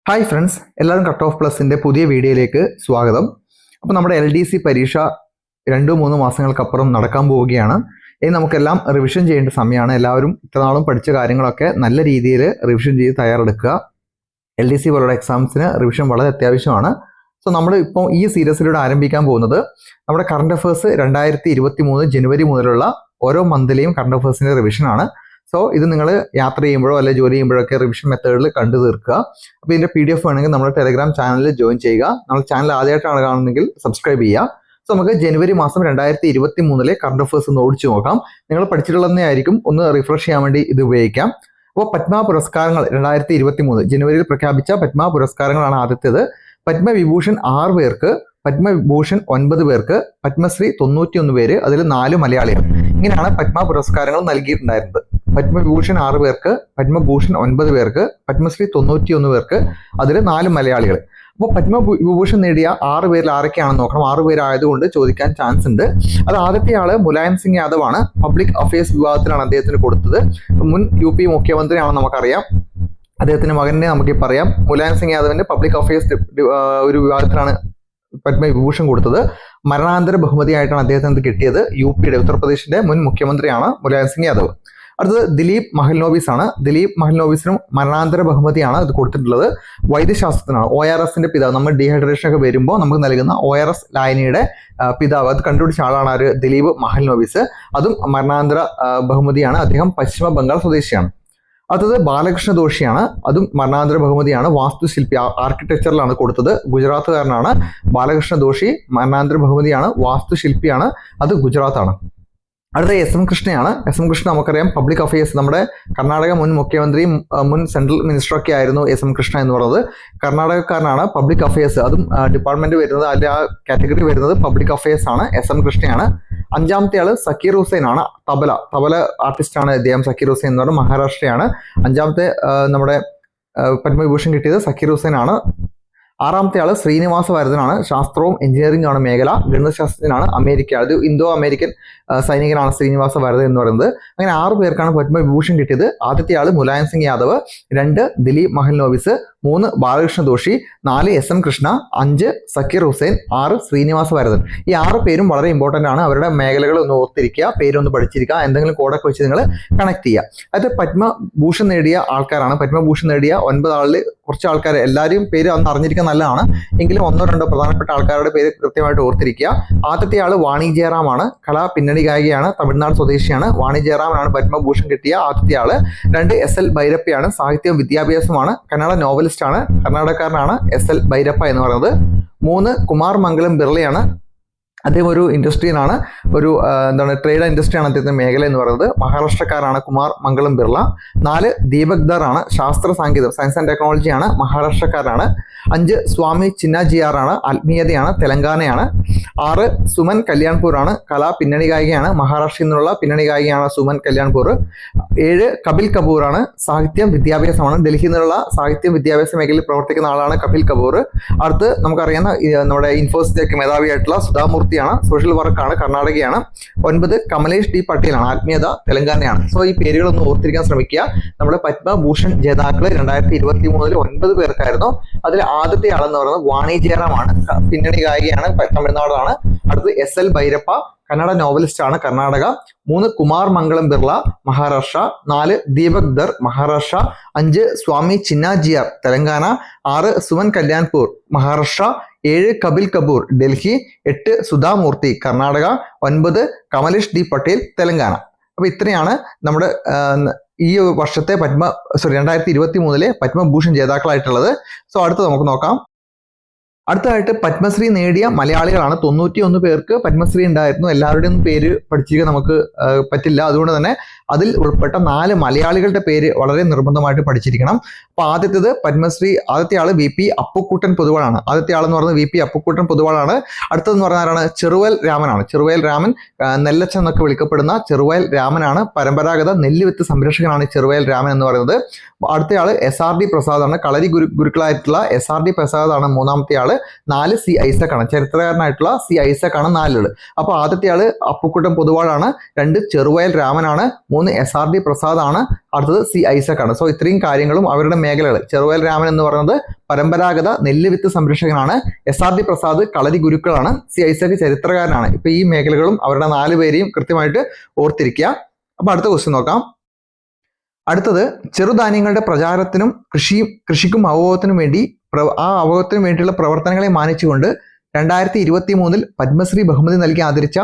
Hi friends, എല്ലാവരും cut off പ്ലസിൻ്റെ പുതിയ വീഡിയോയിലേക്ക് സ്വാഗതം. അപ്പോൾ നമ്മുടെ LDC പരീക്ഷ 2-3 മാസങ്ങൾക്കപ്പുറം നടക്കാൻ പോവുകയാണ്. ഇനി നമുക്കെല്ലാം റിവിഷൻ ചെയ്യേണ്ട സമയമാണ്. എല്ലാവരും ഇത്രനാളും പഠിച്ച കാര്യങ്ങളൊക്കെ നല്ല രീതിയിൽ റിവിഷൻ ചെയ്ത് തയ്യാറെടുക്കുക. LDC പോലുള്ള എക്സാംസിന് റിവിഷൻ വളരെ അത്യാവശ്യമാണ്. സോ നമ്മൾ ഇപ്പോൾ ഈ സീരീസിലൂടെ ആരംഭിക്കാൻ പോകുന്നത് നമ്മുടെ കറണ്ട് അഫയേഴ്സ് 2023 ജനുവരി മുതലുള്ള ഓരോ മന്തിലെയും കറണ്ട് അഫയേഴ്സിൻ്റെ റിവിഷനാണ്. സോ ഇത് നിങ്ങൾ യാത്ര ചെയ്യുമ്പോഴോ അല്ലെങ്കിൽ ജോലി ചെയ്യുമ്പോഴൊക്കെ റിവിഷൻ മെത്തേഡിൽ കണ്ടു തീർക്കുക. അപ്പോൾ ഇതിൻ്റെ PDF വേണമെങ്കിൽ നമ്മുടെ ടെലഗ്രാം ചാനലിൽ ജോയിൻ ചെയ്യുക. നമ്മൾ ചാനൽ ആദ്യമായിട്ടാണ് കാണുന്നതെങ്കിൽ സബ്സ്ക്രൈബ് ചെയ്യുക. സോ നമുക്ക് ജനുവരി മാസം 2023 കറണ്ട് അഫയേഴ്സ് ഒന്ന് ഓടിച്ചു നോക്കാം. നിങ്ങൾ പഠിച്ചിട്ടുള്ളതന്നെ ആയിരിക്കും, ഒന്ന് റിഫ്രഷ് ചെയ്യാൻ വേണ്ടി ഇത് ഉപയോഗിക്കാം. അപ്പോൾ പത്മ പുരസ്കാരങ്ങൾ 2023 ജനുവരിയിൽ പ്രഖ്യാപിച്ച പത്മ പുരസ്കാരങ്ങളാണ് ആദ്യത്തേത്. പത്മവിഭൂഷൺ 6 പേർക്ക്, പത്മവിഭൂഷൺ 9 പേർക്ക്, പത്മശ്രീ 91 പേര്, അതിൽ 4 മലയാളികൾ. ഇങ്ങനെയാണ് പത്മ പുരസ്കാരങ്ങൾ നൽകിയിട്ടുണ്ടായിരുന്നത്. പത്മവിഭൂഷൺ 6 പേർക്ക്, പത്മഭൂഷൺ 9 പേർക്ക്, പത്മശ്രീ 91 പേർക്ക്, അതിൽ 4 മലയാളികൾ. അപ്പോൾ പത്മവിഭൂഷൺ നേടിയ 6 പേരിൽ ആരൊക്കെയാണെന്ന് നോക്കണം. 6 പേരായതുകൊണ്ട് ചോദിക്കാൻ ചാൻസ് ഉണ്ട്. അത് ആദ്യത്തെ ആള് മുലായം സിംഗ് യാദവ് ആണ്. പബ്ലിക് അഫയേഴ്സ് വിഭാഗത്തിലാണ് അദ്ദേഹത്തിന് കൊടുത്തത്. മുൻ UP മുഖ്യമന്ത്രിയാണെന്ന് നമുക്കറിയാം. അദ്ദേഹത്തിന്റെ മകനെ നമുക്ക് പറയാം. മുലായം സിംഗ് യാദവിന്റെ പബ്ലിക് അഫയേഴ്സ് ഒരു വിഭാഗത്തിലാണ് പത്മവിഭൂഷൺ കൊടുത്തത്. മരണാന്തര ബഹുമതിയായിട്ടാണ് അദ്ദേഹത്തിന് കിട്ടിയത്. UPയുടെ ഉത്തർപ്രദേശിന്റെ മുൻ മുഖ്യമന്ത്രിയാണ് മുലായം സിംഗ് യാദവ്. അടുത്തത് ദിലീപ് മഹൽനോബിസ് ആണ്. ദിലീപ് മഹൽനോബിസിനും മരണാന്തര ബഹുമതിയാണ് ഇത് കൊടുത്തിട്ടുള്ളത്. വൈദ്യശാസ്ത്രത്തിനാണ്. ORSന്റെ പിതാവ്, നമ്മൾ ഡീഹൈഡ്രേഷൻ ഒക്കെ വരുമ്പോൾ നമുക്ക് നൽകുന്ന ORS ലായനിയുടെ പിതാവ്, അത് കണ്ടുപിടിച്ച ആളാണ് ആര്? ദിലീപ് മഹൽനോബിസ്. അതും മരണാന്തര ബഹുമതിയാണ്. അദ്ദേഹം പശ്ചിമ ബംഗാൾ സ്വദേശിയാണ്. അടുത്തത് ബാലകൃഷ്ണ ദോഷിയാണ്. അതും മരണാന്തര ബഹുമതിയാണ്. വാസ്തുശില്പി, ആർക്കിടെക്ചറിലാണ് കൊടുത്തത്. ഗുജറാത്തുകാരനാണ് ബാലകൃഷ്ണ ദോഷി. മരണാന്തര ബഹുമതിയാണ്. വാസ്തുശില്പിയാണ്. അത് ഗുജറാത്താണ്. അടുത്ത SM കൃഷ്ണയാണ്. SM കൃഷ്ണ നമുക്കറിയാം, പബ്ലിക് അഫയേഴ്സ്, നമ്മുടെ കർണാടക മുൻ മുഖ്യമന്ത്രിയും മുൻ സെൻട്രൽ മിനിസ്റ്ററൊക്കെ ആയിരുന്നു SM കൃഷ്ണ എന്ന് പറയുന്നത്. കർണാടകക്കാരനാണ്. പബ്ലിക് അഫയേഴ്സ്, അതും ഡിപ്പാർട്ട്മെന്റ് വരുന്നത്, അതിൽ ആ കാറ്റഗറി വരുന്നത് പബ്ലിക് അഫയേഴ്സ് ആണ്. SM കൃഷ്ണയാണ്. അഞ്ചാമത്തെ ആള് സക്കീർ ഹുസൈൻ ആണ്. തബല ആർട്ടിസ്റ്റ് ആണ് ഇദ്ദേഹം. സക്കീർ ഹുസൈൻ എന്ന് പറഞ്ഞാൽ മഹാരാഷ്ട്രയാണ്. അഞ്ചാമത്തെ നമ്മുടെ പത്മവിഭൂഷൺ കിട്ടിയത് സക്കീർ ഹുസൈൻ ആണ്. ആറാമത്തെ ആള് ശ്രീനിവാസ വരദനാണ്. ശാസ്ത്രവും എഞ്ചിനീയറിംഗ് ആണ് മേഖല. ഗണിതശാസ്ത്രജ്ഞനാണ്. അമേരിക്ക, അത് ഇന്തോ അമേരിക്കൻ സൈനികനാണ് ശ്രീനിവാസ വരദൻ എന്ന് പറയുന്നത്. അങ്ങനെ 6 പേർക്കാണ് പത്മവിഭൂഷൺ കിട്ടിയത്. ആദ്യത്തെ ആള് മുലായം സിംഗ് യാദവ്, 2 ദിലീപ് മഹൽനോബിസ്, 3 ബാലകൃഷ്ണ ദോഷി, 4 SM കൃഷ്ണ, 5 സക്കീർ ഹുസൈൻ, 6 ശ്രീനിവാസ വരദൻ. ഈ 6 പേരും വളരെ ഇമ്പോർട്ടൻ്റ് ആണ്. അവരുടെ മേഖലകൾ ഒന്ന് ഓർത്തിരിക്കുക, പേരൊന്ന് പഠിച്ചിരിക്കുക, എന്തെങ്കിലും കോഡൊക്കെ വെച്ച് നിങ്ങൾ കണക്ട് ചെയ്യുക. അത് പത്മഭൂഷൺ നേടിയ ആൾക്കാരാണ്. പത്മഭൂഷൺ നേടിയ 9 ആളിൽ കുറച്ച് ആൾക്കാർ, എല്ലാവരും പേര് അന്ന് അറിഞ്ഞിരിക്കാൻ നല്ലതാണ്. എങ്കിലും 1-2 പ്രധാനപ്പെട്ട ആൾക്കാരുടെ പേര് കൃത്യമായിട്ട് ഓർത്തിരിക്കുക. ആദ്യത്തെ ആള് വാണി ജയറാമാണ്. കലാ പിന്നണി ഗായികയാണ്. തമിഴ്നാട് സ്വദേശിയാണ്. വാണി ജയറാമാണ് പത്മഭൂഷൺ കിട്ടിയ ആദ്യത്തെ ആള്. 2 SL ഭൈരപ്പയാണ്. സാഹിത്യവും വിദ്യാഭ്യാസമാണ്. കന്നഡ നോവലിസ്റ്റ് ആണ്. കർണാടകക്കാരനാണ് SL ഭൈരപ്പ എന്ന് പറയുന്നത്. 3 കുമാർ മംഗലം ബിർളയാണ്. അദ്ദേഹം ഒരു ഇൻഡസ്ട്രിയിലാണ്, ഒരു ട്രേഡ് ഇൻഡസ്ട്രിയാണ് അദ്ദേഹത്തിന്റെ മേഖല എന്ന് പറയുന്നത്. മഹാരാഷ്ട്രക്കാരാണ് കുമാർ മംഗളം ബിർള. 4 ദീപക് ദർ ആണ്. ശാസ്ത്ര സാങ്കേതികം, സയൻസ് ആൻഡ് ടെക്നോളജിയാണ്. മഹാരാഷ്ട്രക്കാരാണ്. 5 സ്വാമി ചിന്നാജിയാർ ആണ്. ആത്മീയതയാണ്. തെലങ്കാനയാണ്. 6 സുമൻ കല്യാൺപൂർ ആണ്. കലാ പിന്നണി ഗായികയാണ്. മഹാരാഷ്ട്രയിൽ നിന്നുള്ള പിന്നണി ഗായികയാണ് സുമൻ കല്യാൺപൂർ. 7 കപിൽ കപൂർ ആണ്. സാഹിത്യം വിദ്യാഭ്യാസമാണ്. ഡൽഹിയിൽ നിന്നുള്ള സാഹിത്യം വിദ്യാഭ്യാസ മേഖലയിൽ പ്രവർത്തിക്കുന്ന ആളാണ് കപിൽ കപൂർ. അടുത്ത് നമുക്കറിയാവുന്ന നമ്മുടെ ഇൻഫോസിസിലേക്ക് മേധാവിയായിട്ടുള്ള സുധാമൂർത്തി ആണ്. സോഷ്യൽ വർക്കാണ്. കർണാടകയാണ്. 9 കമലേഷ് D പട്ടേലാണ്. ആത്മീയത തെലങ്കാനയാണ്. സോ ഈ പേരുകളൊന്ന് ഓർത്തിരിക്കാൻ ശ്രമിക്കുക. നമ്മുടെ പത്മഭൂഷൺ ജേതാക്കള് 2023 9 പേർക്കായിരുന്നു. അതിൽ ആദ്യത്തെ ആളെന്ന് പറയുന്നത് വാണി ജയറാമാണ്. പിന്നണി ഗായികയാണ്. തമിഴ്നാടാണ്. അടുത്ത് SL ഭൈരപ്പ, കന്നഡ നോവലിസ്റ്റ് ആണ്. കർണാടക. 3 കുമാർ മംഗളം ബിർള, മഹാരാഷ്ട്ര. 4 ദീപക് ദർ, മഹാരാഷ്ട്ര. 5 സ്വാമി ചിന്നാജിയാർ, തെലങ്കാന. 6 സുമൻ കല്യാൺപൂർ, മഹാരാഷ്ട്ര. 7 കപിൽ കപൂർ, ഡൽഹി. 8 സുധാമൂർത്തി, കർണാടക. 9 കമലേഷ് D പട്ടേൽ, തെലങ്കാന. അപ്പൊ ഇത്രയാണ് നമ്മുടെ ഈ വർഷത്തെ 2023 പത്മഭൂഷൺ ജേതാക്കളായിട്ടുള്ളത്. സോ അടുത്ത് നമുക്ക് നോക്കാം. അടുത്തതായിട്ട് പത്മശ്രീ നേടിയ മലയാളികളാണ്. 91 പേർക്ക് പത്മശ്രീ ഉണ്ടായിരുന്നു. എല്ലാവരുടെയും പേര് പഠിച്ചിരിക്കാൻ നമുക്ക് പറ്റില്ല. അതുകൊണ്ട് തന്നെ അതിൽ ഉൾപ്പെട്ട 4 മലയാളികളുടെ പേര് വളരെ നിർബന്ധമായിട്ട് പഠിച്ചിരിക്കണം. അപ്പൊ ആദ്യത്തേത് പത്മശ്രീ, ആദ്യത്തെ ആള് VP അപ്പുക്കുട്ടൻ പൊതുവാളാണ്. ആദ്യത്തെ ആളെന്ന് പറയുന്നത് VP അപ്പുക്കുട്ടൻ പൊതുവാളാണ്. അടുത്തതെന്ന് പറഞ്ഞാൽ ആരാണ്? ചെറുവയൽ രാമനാണ്. ചെറുവയൽ രാമൻ, നെല്ലച്ചൻ എന്നൊക്കെ വിളിക്കപ്പെടുന്ന ചെറുവയൽ രാമനാണ്. പരമ്പരാഗത നെല്ലുവിത്ത് സംരക്ഷകനാണ് ചെറുവയൽ രാമൻ എന്ന് പറയുന്നത്. അടുത്തയാള് SRD പ്രസാദാണ്. കളരി ഗുരുക്കളായിട്ടുള്ള SRD പ്രസാദാണ് മൂന്നാമത്തെ ആള്. ആള് 4 സി ഐസക് ആണ്. ചരിത്രകാരനായിട്ടുള്ള സി ഐസക് ആണ് 4 ആള്. അപ്പൊ ആദ്യത്തെ ആള് അപ്പുക്കുട്ടൻ പൊതുവാളാണ്, 2 ചെറുവയൽ രാമനാണ്, 3 SRD പ്രസാദ് ആണ്, അടുത്തത് സി ഐസക് ആണ്. സോ ഇത്രയും കാര്യങ്ങളും അവരുടെ മേഖലകൾ. ചെറുവയൽ രാമൻ എന്ന് പറയുന്നത് പരമ്പരാഗത നെല്ല് വിത്ത് സംരക്ഷകനാണ്, SRD പ്രസാദ് കളരി ഗുരുക്കളാണ്, സി ഐസക് ചരിത്രകാരനാണ്. ഇപ്പൊ ഈ മേഖലകളും അവരുടെ 4 പേരെയും കൃത്യമായിട്ട് ഓർത്തിരിക്കുക. അപ്പൊ അടുത്ത ക്വസ്റ്റ്യൻ നോക്കാം. അടുത്തത് ചെറുധാന്യങ്ങളുടെ പ്രചാരത്തിനും കൃഷിക്കും അവബോധത്തിനും വേണ്ടി വേണ്ടിയുള്ള പ്രവർത്തനങ്ങളെ മാനിച്ചുകൊണ്ട് 2023 പത്മശ്രീ ബഹുമതി നൽകി ആദരിച്ച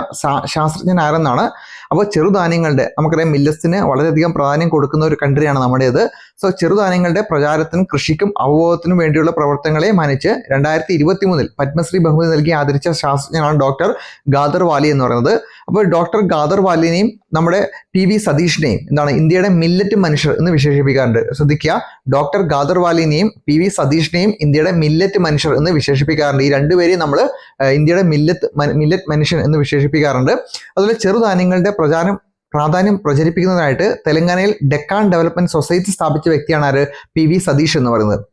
ശാസ്ത്രജ്ഞൻ ആരെന്നാണ്. അപ്പോൾ ചെറുധാന്യങ്ങളുടെ, നമുക്കറിയാം മില്ലറ്റ്സിന് വളരെയധികം പ്രാധാന്യം കൊടുക്കുന്ന ഒരു കൺട്രിയാണ് നമ്മുടേത്. സോ ചെറുധാന്യങ്ങളുടെ പ്രചാരത്തിനും കൃഷിക്കും അവബോധത്തിനും വേണ്ടിയുള്ള പ്രവർത്തനങ്ങളെ മാനിച്ച് 2023 പത്മശ്രീ ബഹുമതി നൽകി ആദരിച്ച ശാസ്ത്രജ്ഞനാണ് ഡോക്ടർ ഗാദർ വാലി എന്ന് പറയുന്നത്. അപ്പോൾ ഡോക്ടർ ഗാദർ വാലിനെയും നമ്മുടെ PV സതീഷിനെയും എന്താണ് ഇന്ത്യയുടെ മില്ലറ്റ് മനുഷ്യർ എന്ന് വിശേഷിപ്പിക്കാറുണ്ട്. ശ്രദ്ധിക്കുക, ഡോക്ടർ ഗാദർ വാലിനെയും PV സതീഷിനെയും ഇന്ത്യയുടെ മില്ലറ്റ് മനുഷ്യർ എന്ന് വിശേഷിപ്പിക്കാറുണ്ട്. ഈ രണ്ടുപേരെയും നമ്മൾ ഇന്ത്യയുടെ മില്ലറ്റ് മനുഷ്യൻ എന്ന് വിശേഷിപ്പിക്കാറുണ്ട്. അതുപോലെ ചെറുധാന്യങ്ങളുടെ പ്രാധാന്യം പ്രചരിപ്പിക്കുന്നതിനായിട്ട് തെലങ്കാനയിൽ ഡെക്കാൻ ഡെവലപ്മെന്റ് സൊസൈറ്റി സ്ഥാപിച്ച വ്യക്തിയാണ് ആര്? PV സതീഷ് എന്ന് പറയുന്നത്.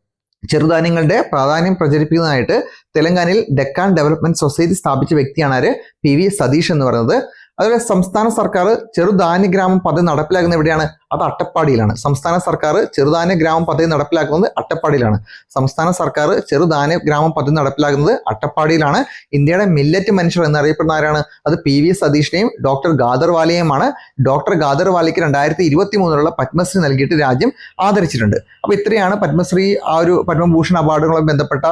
ചെറുധാന്യങ്ങളുടെ പ്രാധാന്യം പ്രചരിപ്പിക്കുന്നതിനായിട്ട് തെലങ്കാനയിൽ ഡെക്കാൻ ഡെവലപ്മെന്റ് സൊസൈറ്റി സ്ഥാപിച്ച വ്യക്തിയാണ് ആര്? PV സതീഷ് എന്ന് പറയുന്നത്. അതുപോലെ സംസ്ഥാന സർക്കാർ ചെറുധാന്യ ഗ്രാമം പദ്ധതി നടപ്പിലാക്കുന്നത് എവിടെയാണ്? അത് അട്ടപ്പാടിയിലാണ്. സംസ്ഥാന സർക്കാർ ചെറുധാന്യ ഗ്രാമം പദ്ധതി നടപ്പിലാക്കുന്നത് അട്ടപ്പാടിയിലാണ്. സംസ്ഥാന സർക്കാർ ചെറുധാന്യ ഗ്രാമം പദ്ധതി നടപ്പിലാക്കുന്നത് അട്ടപ്പാടിയിലാണ്. ഇന്ത്യയുടെ മില്ലറ്റ് മനുഷ്യർ എന്നറിയപ്പെടുന്ന ആരാണ്? അത് PV സതീഷിനെയും ഡോക്ടർ ഗാദർ വാലിയെയുമാണ്. ഡോക്ടർ ഗാദർ വാലിക്ക് 2023 പത്മശ്രീ നൽകിയിട്ട് രാജ്യം ആദരിച്ചിട്ടുണ്ട്. അപ്പൊ ഇത്രയാണ് പത്മശ്രീ പത്മഭൂഷൺ അവാർഡുകളുമായി ബന്ധപ്പെട്ട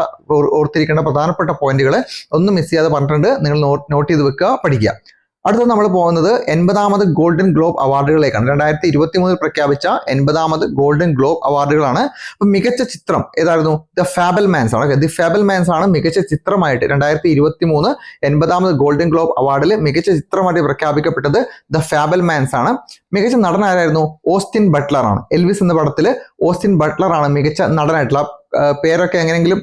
ഓർത്തിരിക്കേണ്ട പ്രധാനപ്പെട്ട പോയിന്റുകൾ. ഒന്നും മിസ് ചെയ്യാതെ പറഞ്ഞിട്ടുണ്ട്. നിങ്ങൾ നോട്ട് ചെയ്ത് വെക്കുക, പഠിക്കുക. അടുത്തത് നമ്മൾ പോകുന്നത് 80ാമത് ഗോൾഡൻ ഗ്ലോബ് അവാർഡുകളിലേക്കാണ്. 2023 പ്രഖ്യാപിച്ച 80ാമത് ഗോൾഡൻ ഗ്ലോബ് അവാർഡുകളാണ്. അപ്പൊ മികച്ച ചിത്രം ഏതായിരുന്നു? ദ ഫാബിൾമാൻസ് ആണ്. ദി ഫാബിൾമാൻസ് ആണ് മികച്ച ചിത്രമായിട്ട് 2023 80ാമത് ഗോൾഡൻ ഗ്ലോബ് അവാർഡിൽ മികച്ച ചിത്രമായിട്ട് പ്രഖ്യാപിക്കപ്പെട്ടത് ദ ഫാബിൾമാൻസ് ആണ്. മികച്ച നടൻ ആരായിരുന്നു? ഓസ്റ്റിൻ ബട്ട്ലർ ആണ്. എൽവിസ് എന്ന പടത്തിൽ ഓസ്റ്റിൻ ബട്ട്ലർ ആണ് മികച്ച നടനായിട്ടുള്ള. പേരൊക്കെ എങ്ങനെയെങ്കിലും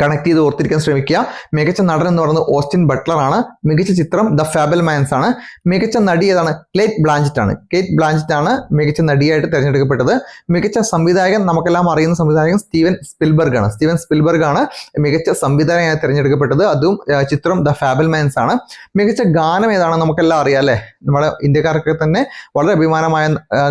കണക്ട് ചെയ്ത് ഓർത്തിരിക്കാൻ ശ്രമിക്കുക. മികച്ച നടൻ എന്ന് പറയുന്നത് ഓസ്റ്റിൻ ബട്ട്ലർ ആണ്. മികച്ച ചിത്രം ദ ഫാബിൾമാൻസ് ആണ്. മികച്ച നടി ഏതാണ്? കേറ്റ് ബ്ലാഞ്ചറ്റ് ആണ്. കേറ്റ് ബ്ലാഞ്ചറ്റ് ആണ് മികച്ച നടിയായിട്ട് തിരഞ്ഞെടുക്കപ്പെട്ടത്. മികച്ച സംവിധായകൻ നമുക്കെല്ലാം അറിയുന്ന സംവിധായകൻ സ്റ്റീവൻ സ്പിൽബർഗ് ആണ്. സ്റ്റീവൻ സ്പിൽബർഗ് ആണ് മികച്ച സംവിധായകനായി തിരഞ്ഞെടുക്കപ്പെട്ടത്. അതും ചിത്രം ദ ഫാബിൾമാൻസ് ആണ്. മികച്ച ഗാനം ഏതാണ്? നമുക്കെല്ലാം അറിയാം അല്ലെ, നമ്മുടെ ഇന്ത്യക്കാർക്ക് തന്നെ വളരെ അഭിമാനമായ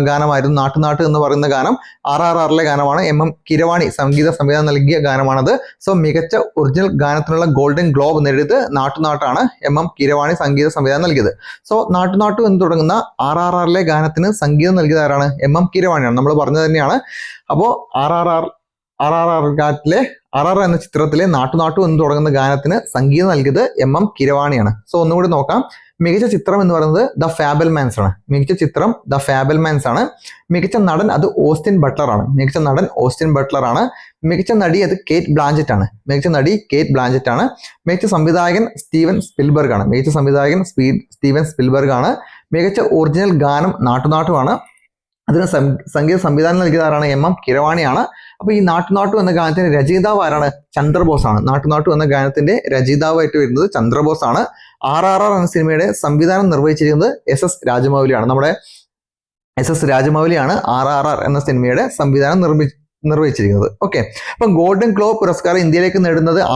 ഗാനമായിരുന്നു നാട്ടുനാട്ട് എന്ന് പറയുന്ന ഗാനം. RRRലെ ഗാനമാണ്. MM കിരവാണി സംഗീത സംവിധാനം നൽകിയ ഗാനമാണത്. സോ മികച്ച ഒറിജിനൽ ഗാനത്തിനുള്ള ഗോൾഡൻ ഗ്ലോബ് നേടിയത് നാട്ടുനാട്ടാണ്. MM കിരവാണി സംഗീത സംവിധാനം നൽകിയത്. സോ നാട്ടുനാട്ടു എന്ന് തുടങ്ങുന്ന RRRലെ ഗാനത്തിന് സംഗീതം നൽകിയത് ആരാണ്? MM കിരവാണിയാണ്. നമ്മൾ പറഞ്ഞത് തന്നെയാണ്. അപ്പോ RRR എന്ന ചിത്രത്തിലെ നാട്ടുനാട്ടു എന്ന് തുടങ്ങുന്ന ഗാനത്തിന് സംഗീതം നൽകിയത് MM കിരവാണിയാണ്. സോ ഒന്നുകൂടി നോക്കാം. മികച്ച ചിത്രം എന്ന് പറയുന്നത് ദ ഫാബിൾമാൻസ് ആണ്. മികച്ച ചിത്രം ദ ഫാബിൾമാൻസ് ആണ്. മികച്ച നടൻ അത് ഓസ്റ്റിൻ ബട്ട്ലർ ആണ്. മികച്ച നടൻ ഓസ്റ്റിൻ ബട്ട്ലർ ആണ്. മികച്ച നടി അത് കേറ്റ് ബ്ലാഞ്ചറ്റ് ആണ്. മികച്ച നടി കേറ്റ് ബ്ലാഞ്ചറ്റ് ആണ്. മികച്ച സംവിധായകൻ സ്റ്റീവൻ സ്പിൽബർഗ് ആണ്. മികച്ച സംവിധായകൻ സ്റ്റീവൻ സ്പിൽബർഗ് ആണ്. മികച്ച ഒറിജിനൽ ഗാനം നാട്ടുനാട്ടുമാണ്. അതിന് സംഗീത സംവിധാനം നൽകിയതാരാണ്? MM കിരവാണിയാണ്. അപ്പൊ ഈ നാട്ടുനാട്ടു എന്ന ഗാനത്തിന്റെ രചയിതാവ് ആരാണ്? ചന്ദ്രബോസ് ആണ്. നാട്ടുനാട്ടു എന്ന ഗാനത്തിന്റെ രചയിതാവായിട്ട് വരുന്നത് ചന്ദ്രബോസ് ആണ്. RRR എന്ന സിനിമയുടെ സംവിധാനം നിർവഹിച്ചിരിക്കുന്നത് SS രാജമൗലിയാണ്. നമ്മുടെ SS രാജമൗലിയാണ് RRR എന്ന സിനിമയുടെ സംവിധാനം നിർവഹിച്ചിരിക്കുന്നത്. ഓക്കെ, അപ്പൊ ഗോൾഡൻ ഗ്ലോബ് പുരസ്കാരം ഇന്ത്യയിലേക്ക്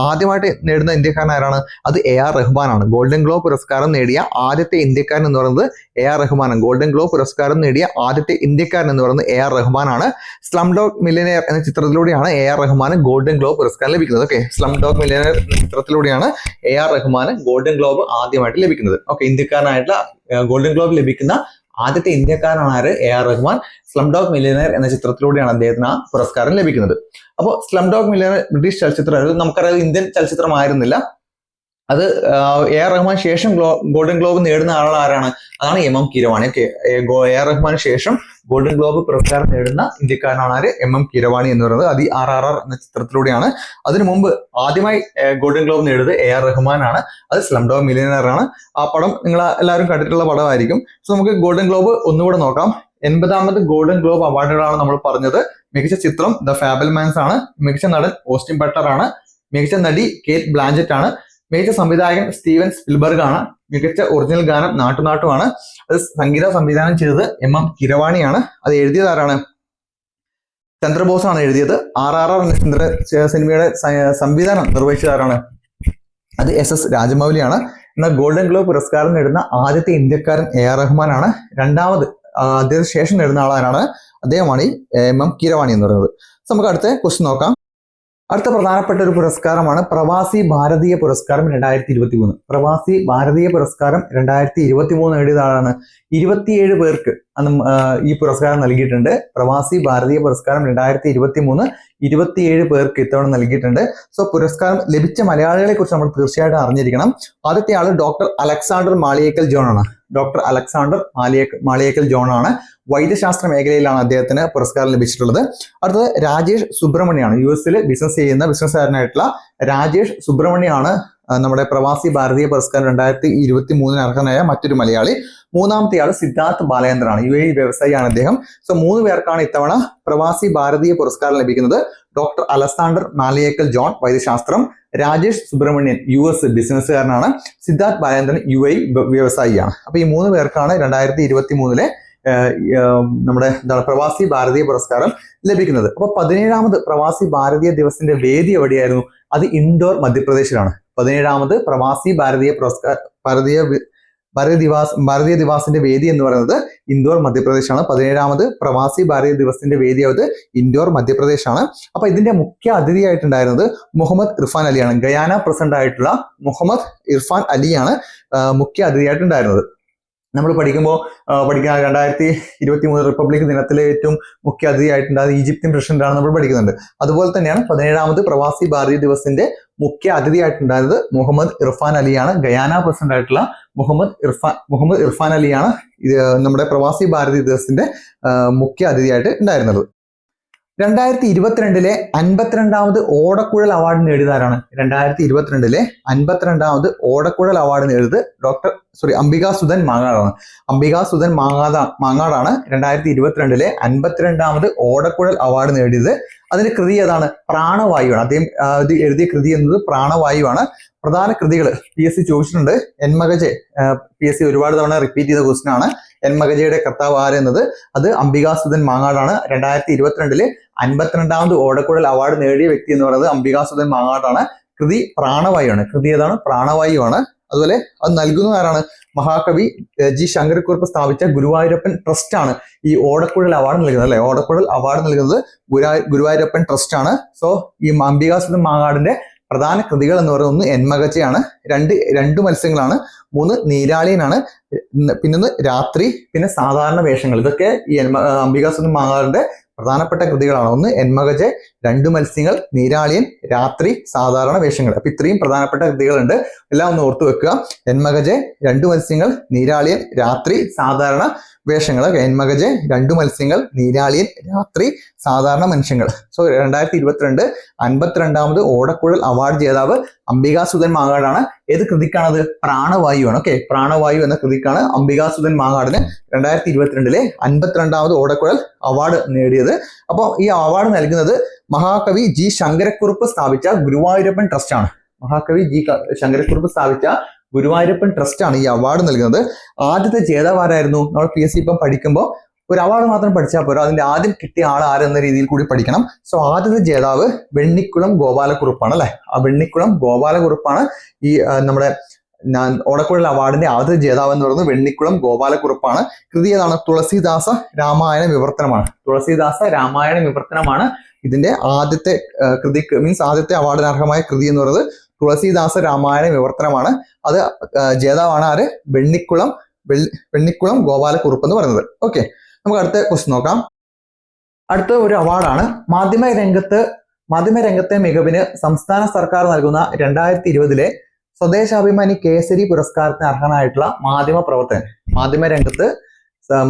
ആദ്യമായിട്ട് നേടുന്ന ഇന്ത്യക്കാരൻ ആരാണ്? അത് AR റഹ്മാൻ ആണ്. ഗോൾഡൻ ഗ്ലോബ് പുരസ്കാരം നേടിയ ആദ്യത്തെ ഇന്ത്യക്കാരൻ എന്ന് പറയുന്നത് AR റഹ്മാൻ ആണ്. ഗോൾഡൻ ഗ്ലോബ് പുരസ്കാരം നേടിയ ആദ്യത്തെ ഇന്ത്യക്കാരൻ എന്ന് പറയുന്നത് AR റഹ്മാൻ ആണ്. സ്ലം ഡോഗ് മില്യനെയർ എന്ന ചിത്രത്തിലൂടെയാണ് AR റഹ്മാന് ഗോൾഡൻ ഗ്ലോബ് പുരസ്കാരം ലഭിക്കുന്നത്. ഓക്കെ, സ്ലം ഡോഗ് മില്യനെയർ എന്ന ചിത്രത്തിലൂടെയാണ് AR റഹ്മാന് ഗോൾഡൻ ഗ്ലോബ് ആദ്യമായിട്ട് ലഭിക്കുന്നത്. ഓക്കെ, ഇന്ത്യക്കാരനായിട്ടുള്ള ഗോൾഡൻ ഗ്ലോബ് ലഭിക്കുന്ന ആദ്യത്തെ ഇന്ത്യക്കാരനാണ് ആര്? AR Rahman. Slum dog millionaire എന്ന ചിത്രത്തിലൂടെയാണ് അദ്ദേഹത്തിന് ആ പുരസ്കാരം ലഭിക്കുന്നത്. അപ്പോൾ സ്ലം ഡോഗ് മില്യനെയർ ബ്രിട്ടീഷ് ചലച്ചിത്രമായിരുന്നു. നമുക്കറിയാം ഇന്ത്യൻ ചലച്ചിത്രമായിരുന്നില്ല. അത് AR റഹ്മാൻ ശേഷം ഗോൾഡൻ ഗ്ലോബ് നേടുന്ന ആളാരാണ്? അതാണ് MM കിരവാണി. ഓക്കെ, AR റഹ്മാന് ശേഷം ഗോൾഡൻ ഗ്ലോബ് പുരസ്കാരം നേടുന്ന ഇന്ത്യക്കാരനാണ് ആര്? MM കിരവാണി എന്ന് പറയുന്നത്. അത് RRR എന്ന ചിത്രത്തിലൂടെയാണ്. അതിനു മുമ്പ് ആദ്യമായി ഗോൾഡൻ ഗ്ലോബ് നേടുന്നത് AR റഹ്മാൻ ആണ്. അത് സ്ലം ഡോഗ് മില്യനെയർ ആണ്. ആ പടം നിങ്ങൾ എല്ലാവരും കണ്ടിട്ടുള്ള പടമായിരിക്കും. സോ നമുക്ക് ഗോൾഡൻ ഗ്ലോബ് ഒന്നുകൂടെ നോക്കാം. 80ാമത് ഗോൾഡൻ ഗ്ലോബ് അവാർഡുകളാണ് നമ്മൾ പറഞ്ഞത്. മികച്ച ചിത്രം ദ ഫാബിൾമാൻസ് ആണ്. മികച്ച നടൻ ഓസ്റ്റിൻ ബട്ട്ലർ ആണ്. മികച്ച നടി കേറ്റ് ബ്ലാഞ്ചറ്റ് ആണ്. മികച്ച സംവിധായകൻ സ്റ്റീവൻ സ്പിൽബർഗ് ആണ്. മികച്ച ഒറിജിനൽ ഗാനം നാട്ടുനാട്ടുമാണ്. അത് സംഗീത സംവിധാനം ചെയ്തത് MM കിരവാണിയാണ്. അത് എഴുതിയത് ആരാണ്? ചന്ദ്രബോസാണ് എഴുതിയത്. RRR എന്ന സിനിമയുടെ സംവിധാനം നിർവഹിച്ചതാരാണ്? അത് SS രാജമൗലിയാണ്. എന്നാൽ ഗോൾഡൻ ഗ്ലോബ് പുരസ്കാരം നേടുന്ന ആദ്യത്തെ ഇന്ത്യക്കാരൻ AR റഹ്മാനാണ്. രണ്ടാമത് അദ്ദേഹത്തിന് ശേഷം നേടുന്ന ആളാരാണ്? അദ്ദേഹമാണ് ഈ MM കീരവാണി എന്ന് പറയുന്നത്. നമുക്ക് അടുത്ത ക്വസ്റ്റ്യൻ നോക്കാം. അടുത്ത പ്രധാനപ്പെട്ട ഒരു പുരസ്കാരമാണ് പ്രവാസി ഭാരതീയ പുരസ്കാരം 2023. പ്രവാസി ഭാരതീയ പുരസ്കാരം 2023 നേടിയ ആളാണ്. 27 പേർക്ക് ഈ പുരസ്കാരം നൽകിയിട്ടുണ്ട്. പ്രവാസി ഭാരതീയ പുരസ്കാരം 2023 27 പേർക്ക് ഇത്തവണ നൽകിയിട്ടുണ്ട്. സോ പുരസ്കാരം ലഭിച്ച മലയാളികളെ കുറിച്ച് നമ്മൾ തീർച്ചയായിട്ടും അറിഞ്ഞിരിക്കണം. ആദ്യത്തെ ആള് ഡോക്ടർ അലക്സാണ്ടർ മാളിയേക്കൽ ജോൺ ആണ്. ഡോക്ടർ അലക്സാണ്ടർ മാളിയേക്കൽ ജോൺ ആണ്. വൈദ്യശാസ്ത്ര മേഖലയിലാണ് അദ്ദേഹത്തിന് പുരസ്കാരം ലഭിച്ചിട്ടുള്ളത്. അടുത്തത് രാജേഷ് സുബ്രഹ്മണ്യാണ്. US ബിസിനസ് ചെയ്യുന്ന ബിസിനസ്സുകാരനായിട്ടുള്ള രാജേഷ് സുബ്രഹ്മണ്യാണ് നമ്മുടെ പ്രവാസി ഭാരതീയ പുരസ്കാരം 2023 അർഹനായ മറ്റൊരു മലയാളി. മൂന്നാമത്തെ ആള് സിദ്ധാർത്ഥ് ബാലേന്ദ്രനാണ്. UAE വ്യവസായിയാണ് അദ്ദേഹം. സോ 3 പേർക്കാണ് ഇത്തവണ പ്രവാസി ഭാരതീയ പുരസ്കാരം ലഭിക്കുന്നത്. ഡോക്ടർ അലക്സാണ്ടർ മാളിയേക്കൽ ജോൺ വൈദ്യശാസ്ത്രം, രാജേഷ് സുബ്രഹ്മണ്യൻ US ബിസിനസ്സുകാരനാണ്, സിദ്ധാർത്ഥ് ബാലേന്ദ്രൻ UAE വ്യവസായിയാണ്. അപ്പൊ ഈ 3 പേർക്കാണ് 2023 നമ്മുടെ പ്രവാസി ഭാരതീയ പുരസ്കാരം ലഭിക്കുന്നത്. അപ്പൊ 17ാമത് പ്രവാസി ഭാരതീയ ദിവസിന്റെ വേദി എവിടെയായിരുന്നു? അത് ഇൻഡോർ മധ്യപ്രദേശിലാണ്. 17ാമത് പ്രവാസി ഭാരതീയ ദിവസിന്റെ വേദി എന്ന് പറയുന്നത് ഇൻഡോർ മധ്യപ്രദേശാണ്. 17ാമത് പ്രവാസി ഭാരതീയ ദിവസത്തിന്റെ വേദി അത് ഇൻഡോർ മധ്യപ്രദേശാണ്. അപ്പൊ ഇതിന്റെ മുഖ്യ അതിഥിയായിട്ടുണ്ടായിരുന്നത് മുഹമ്മദ് ഇർഫാൻ അലിയാണ്. ഗയാന പ്രസിഡന്റ് ആയിട്ടുള്ള മുഹമ്മദ് ഇർഫാൻ അലിയാണ് മുഖ്യ അതിഥിയായിട്ടുണ്ടായിരുന്നത്. നമ്മൾ പഠിക്കാൻ 2023 റിപ്പബ്ലിക് ദിനത്തിലെ ഏറ്റവും മുഖ്യ അതിഥിയായിട്ടുണ്ടായിരുന്ന ഈജിപ്ഷ്യൻ പ്രസിഡന്റാണ് നമ്മൾ പഠിക്കുന്നുണ്ട്. അതുപോലെ തന്നെയാണ് 17ാമത് പ്രവാസി ഭാരതീയ ദിവസിന്റെ മുഖ്യ അതിഥിയായിട്ടുണ്ടായിരുന്നത് മുഹമ്മദ് ഇർഫാൻ അലിയാണ്. ഗയാന പ്രസിഡന്റ് ആയിട്ടുള്ള മുഹമ്മദ് ഇർഫാൻ അലിയാണ് നമ്മുടെ പ്രവാസി ഭാരതീയ ദിവസത്തിന്റെ മുഖ്യ അതിഥിയായിട്ട് ഉണ്ടായിരുന്നത്. 2022 52ാമത് ഓടക്കുഴൽ അവാർഡ് നേടിയതാരാണ്? 2022 52ാമത് ഓടക്കുഴൽ അവാർഡ് നേടിയത് അംബികാസുധൻ മാങ്ങാടാണ്. അംബികാസുധൻ മാങ്ങാടാണ് 2022 52ാമത് ഓടക്കുഴൽ അവാർഡ് നേടിയത്. അതിന്റെ കൃതി ഏതാണ്? പ്രാണവായുവാണ്. അദ്ദേഹം എഴുതിയ കൃതി എന്നത് പ്രാണവായുവാണ്. പ്രധാന കൃതികൾ PSC ചോദിച്ചിട്ടുണ്ട്. എൻമകജെ PSC ഒരുപാട് തവണ റിപ്പീറ്റ് ചെയ്ത ക്വസ്റ്റ്യൻ ആണ്. എൻമകജയുടെ കർത്താവ് ആര് എന്നത് അത് അംബികാസുധൻ മാങ്ങാടാണ്. 2022 52ാമത് ഓടക്കുഴൽ അവാർഡ് നേടിയ വ്യക്തി എന്ന് പറയുന്നത് അംബികാസുധൻ മാങ്ങാടാണ്. കൃതി പ്രാണവായുവാണ്. കൃതി ഏതാണ്? പ്രാണവായുവാണ്. അതുപോലെ അത് നൽകുന്ന ആരാണ്? മഹാകവി G ശങ്കരക്കുറുപ്പ് സ്ഥാപിച്ച ഗുരുവായൂരപ്പൻ ട്രസ്റ്റ് ആണ് ഈ ഓടക്കുഴൽ അവാർഡ് നൽകുന്നത് അല്ലെ. ഓടക്കുഴൽ അവാർഡ് നൽകുന്നത് ഗുരുവായൂരപ്പൻ ട്രസ്റ്റ് ആണ്. സോ ഈ അംബികാസുധൻ മാങ്ങാടിന്റെ പ്രധാന കൃതികൾ എന്ന് പറയുന്നത് 1 എൻമകജയാണ്, 2 മത്സ്യങ്ങളാണ്, 3 നീരാളിയനാണ്, പിന്നെ രാത്രി, പിന്നെ സാധാരണ വേഷങ്ങൾ. ഇതൊക്കെ ഈ അംബികാസുധൻ മാങ്ങാടിന്റെ പ്രധാനപ്പെട്ട കൃതികളാണ്. 1 എൻമകജെ, 2 മത്സ്യങ്ങൾ, നീരാളിയൻ, രാത്രി, സാധാരണ വേഷങ്ങൾ. അപ്പൊ ഇത്രയും പ്രധാനപ്പെട്ട കൃതികളുണ്ട്. എല്ലാം ഒന്ന് ഓർത്തു വെക്കുക. എൻമകജെ, 2 മത്സ്യങ്ങൾ, നീരാളിയൻ, രാത്രി, സാധാരണ വേഷങ്ങൾ. എൻമകജെ, 2 മത്സ്യങ്ങൾ, നീരാളിയൻ, രാത്രി, സാധാരണ മനുഷ്യങ്ങൾ. സോ 2022 52ാമത് ഓടക്കുഴൽ അവാർഡ് ജേതാവ് അംബികാസുധൻ മാങ്ങാടാണ്. ഏത് കൃതിക്കാണത്? പ്രാണവായുവാണ്. ഓക്കെ, പ്രാണവായു എന്ന കൃതിക്കാണ് അംബികാസുധൻ മാങ്ങാടിന് 2022 52ാമത് ഓടക്കുഴൽ അവാർഡ് നേടിയത്. അപ്പോൾ ഈ അവാർഡ് നൽകുന്നത് മഹാകവി G ശങ്കരക്കുറുപ്പ് സ്ഥാപിച്ച ഗുരുവായൂരപ്പൻ ട്രസ്റ്റ് ആണ്. മഹാകവി G ശങ്കരക്കുറുപ്പ് സ്ഥാപിച്ച ഗുരുവായൂരപ്പൻ ട്രസ്റ്റ് ആണ് ഈ അവാർഡ് നൽകുന്നത്. ആദ്യത്തെ ജേതാവ് ആരായിരുന്നു? നമ്മൾ PSC ഇപ്പം പഠിക്കുമ്പോൾ ഒരു അവാർഡ് മാത്രം പഠിച്ചാൽ പോരാ, അതിന്റെ ആദ്യം കിട്ടിയ ആൾ ആരെന്ന രീതിയിൽ കൂടി പഠിക്കണം. സോ ആദ്യത്തെ ജേതാവ് വെണ്ണിക്കുളം ഗോപാലക്കുറുപ്പാണ് അല്ലെ. ആ വെണ്ണിക്കുളം ഗോപാലക്കുറുപ്പാണ് ഈ നമ്മുടെ ഓടക്കുഴൽ അവാർഡിന്റെ ആദ്യത്തെ ജേതാവ് എന്ന് പറയുന്നത് വെണ്ണിക്കുളം ഗോപാലക്കുറുപ്പാണ്. കൃതി ഏതാണ്? തുളസീദാസ രാമായണ വിവർത്തനമാണ്. തുളസീദാസ രാമായണ വിവർത്തനമാണ് ഇതിന്റെ ആദ്യത്തെ കൃതി, മീൻസ് ആദ്യത്തെ അവാർഡിന് അർഹമായ കൃതി എന്ന് പറയുന്നത് തുളസീദാസ രാമായണ വിവർത്തനമാണ്. അത് ജേതാവാണ് ആര്? വെണ്ണിക്കുളം ഗോപാലക്കുറുപ്പ് എന്ന് പറയുന്നത്. ഓക്കെ, നമുക്ക് അടുത്ത ക്വസ്റ്റ്യൻ നോക്കാം. അടുത്ത ഒരു അവാർഡാണ് മാധ്യമരംഗത്തെ മികവിന് സംസ്ഥാന സർക്കാർ നൽകുന്ന 2020 സ്വദേശാഭിമാനി കേസരി പുരസ്കാരത്തിന് അർഹനായിട്ടുള്ള മാധ്യമപ്രവർത്തകൻ.